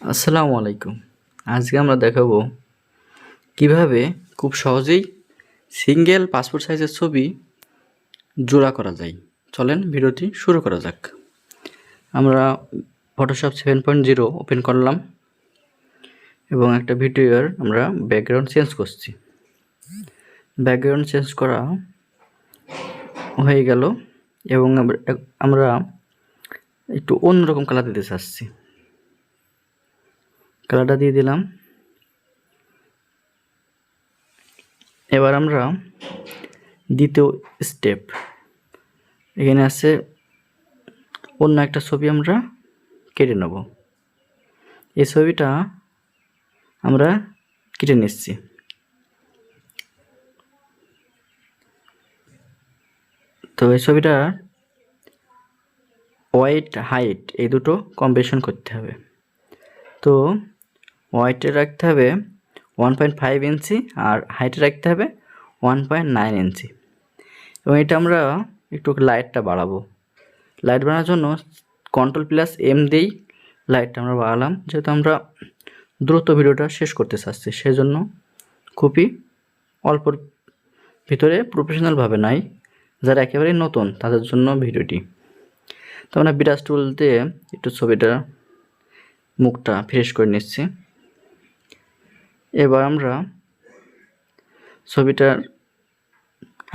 আসসালামু আলাইকুম। আজকে আমরা দেখাবো কিভাবে খুব সহজেই সিঙ্গেল পাসপোর্ট সাইজের ছবি জোড়া করা যায়। চলেন ভিডিওটি শুরু করা যাক। আমরা ফটোশপ 7.0 ওপেন করলাম এবং একটা ভিডিওর আমরা ব্যাকগ্রাউন্ড চেঞ্জ করছি। ব্যাকগ্রাউন্ড চেঞ্জ করা হয়ে গেল এবং আমরা একটু অন্যরকম কালার দিতে চাচ্ছি। কালারটা দিয়ে দিলাম। এবার আমরা দ্বিতীয় স্টেপ, এখানে আছে অন্য একটা ছবি আমরা কেটে নেব। এই ছবিটা আমরা কেটে নিচ্ছি। তো এই ছবিটা ওয়াইট হাইট এই দুটো কম্বিনেশন করতে হবে। তো ওয়াইটে রাখতে হবে 1.5 ইঞ্চি আর হাইটে রাখতে হবে 1.9 ইঞ্চি। এবং এটা আমরা একটু লাইটটা বাড়াবো। লাইট বাড়ানোর জন্য Ctrl+M দিয়েই লাইটটা আমরা বাড়ালাম, যেহেতু আমরা দ্রুত ভিডিওটা শেষ করতে চাচ্ছি, সেজন্য খুবই অল্পর ভিতরে প্রফেশনালভাবে নাই, যারা একেবারেই নতুন তাদের জন্য ভিডিওটি। তো আমরা বিরাজ টুল দিয়ে একটু ছবিটা মুখটা ফ্রেশ করে নিচ্ছি। এবার আমরা ছবিটার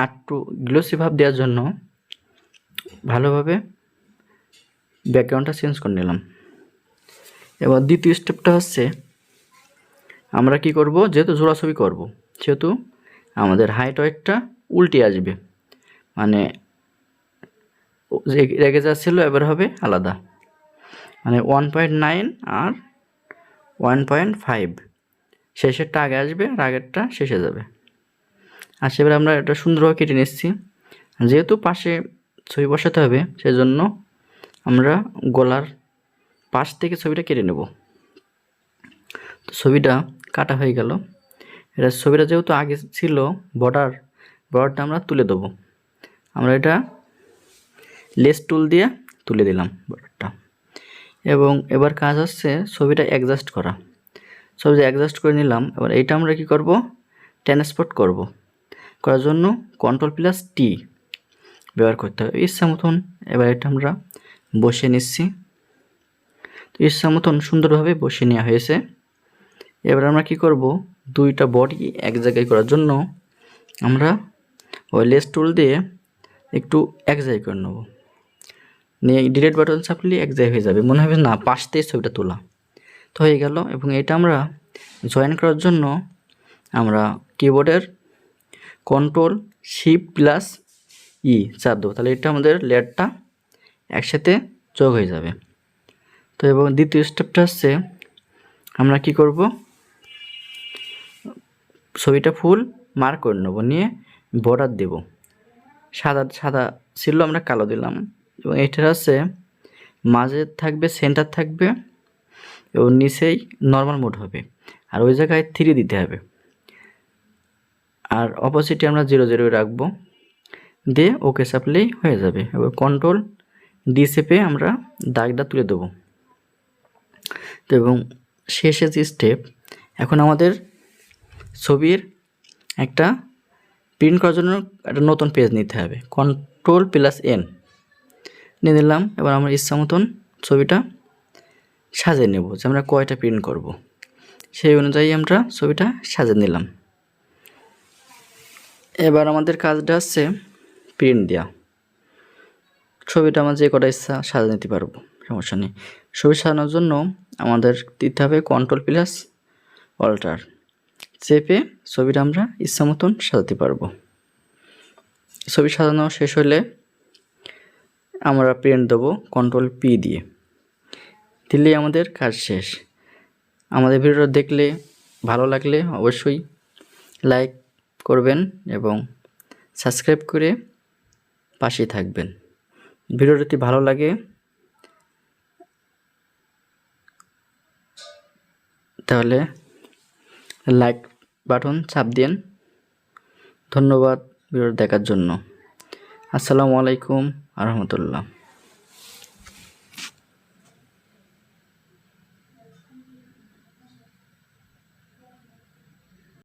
একটু গ্লোসি ভাব দেওয়ার জন্য ভালোভাবে ব্যাকগ্রাউন্ডটা চেঞ্জ করে নিলাম। এবার দ্বিতীয় স্টেপটা হচ্ছে আমরা কি করব, যেহেতু জোড়া ছবি করব সেহেতু আমাদের হাইট ওয়েটটা উল্টে আসবে, মানে যে রেগে যাচ্ছিল এবার হবে আলাদা, মানে 1.9 আর 1.5 শেষেরটা আগে আসবে আর আগেরটা শেষে যাবে। আর সেবার আমরা এটা সুন্দরভাবে কেটে নিচ্ছি। যেহেতু পাশে ছবি বসাতে হবে সেজন্য আমরা গলার পাশ থেকে ছবিটা কেটে নেব। তো ছবিটা কাটা হয়ে গেল। এটা ছবিটা যেহেতু আগে ছিল বর্ডারটা আমরা তুলে দেবো। আমরা এটা লেস টুল দিয়ে তুলে দিলাম বর্ডারটা। এবং এবার কাজ হচ্ছে ছবিটা অ্যাডজাস্ট করা। ছবিটা অ্যাডজাস্ট করে নিলাম। এবার এইটা আমরা কি করব, ট্রান্সপোর্ট করার জন্য Ctrl+T ব্যবহার করতে হবে ইচ্ছা মতন। এবার এটা আমরা বসিয়ে নিচ্ছি। তো ইচ্ছা মতন সুন্দরভাবে বসিয়ে নেওয়া হয়েছে। এবার আমরা কি করব, দুইটা বডি এক জায়গায় করার জন্য আমরা ওই লেস টুল দিয়ে একটু এক জায়গায় করে নেব। নিয়ে ডিলিট বাটন চাপলে এক জায়গায় হয়ে যাবে, মনে হবে না পাশ থেকে ছবিটা তোলা। তো হয়ে গেল। এবং এটা আমরা জয়েন করার জন্য আমরা কিবোর্ডের Ctrl+Shift+E চাপ দেবো, তাহলে এটা আমাদের লেয়ারটা একসাথে যোগ হয়ে যাবে। তো এবং দ্বিতীয় স্টেপটা হচ্ছে আমরা কি করব, ছবিটা ফুল মার্ক করে নেব, নিয়ে বর্ডার দেব। সাদা ছিল আমরা কালো দিলাম। এবং এটার হচ্ছে মাঝে থাকবে, সেন্টার থাকবে এবং নিচেই নর্মাল মোড হবে, আর ওই জায়গায় 3 দিতে হবে। আর অপোজিটে আমরা 0 রাখবো, দিয়ে ওকে চাপলেই হয়ে যাবে। এবার Ctrl+D চেপে আমরা দাগটা তুলে দেবো। তো এবং শেষে যে স্টেপ, এখন আমাদের ছবির একটা প্রিন্ট করার জন্য একটা নতুন পেজ নিতে হবে। Ctrl+N নিয়ে নিলাম। এবার আমরা ইচ্ছা মতন ছবিটা সাজিয়ে নেব, যে আমরা কয়টা প্রিন্ট করব সেই অনুযায়ী আমরা ছবিটা সাজিয়ে নিলাম। এবার আমাদের কাজটা হচ্ছে প্রিন্ট দেওয়া। ছবিটা আমার যে কটা ইচ্ছা সাজিয়ে নিতে পারবো, সমস্যা নেই। ছবি সাজানোর জন্য আমাদের দিতে হবে Ctrl+Alt চেপে ছবিটা আমরা ইচ্ছা মতন সাজাতে পারবো। ছবি সাজানো শেষ হলে আমরা প্রিন্ট দেবো Ctrl+P দিলেই আমাদের কাজ শেষ। আমাদের ভিডিওটা দেখলে ভালো লাগলে অবশ্যই লাইক করবেন এবং সাবস্ক্রাইব করে পাশে থাকবেন। ভিডিওটা যদি ভালো লাগে তাহলে লাইক বাটন চাপ দিন। ধন্যবাদ ভিডিও দেখার জন্য। আসসালামু আলাইকুম আ রহমতুল্লাহ।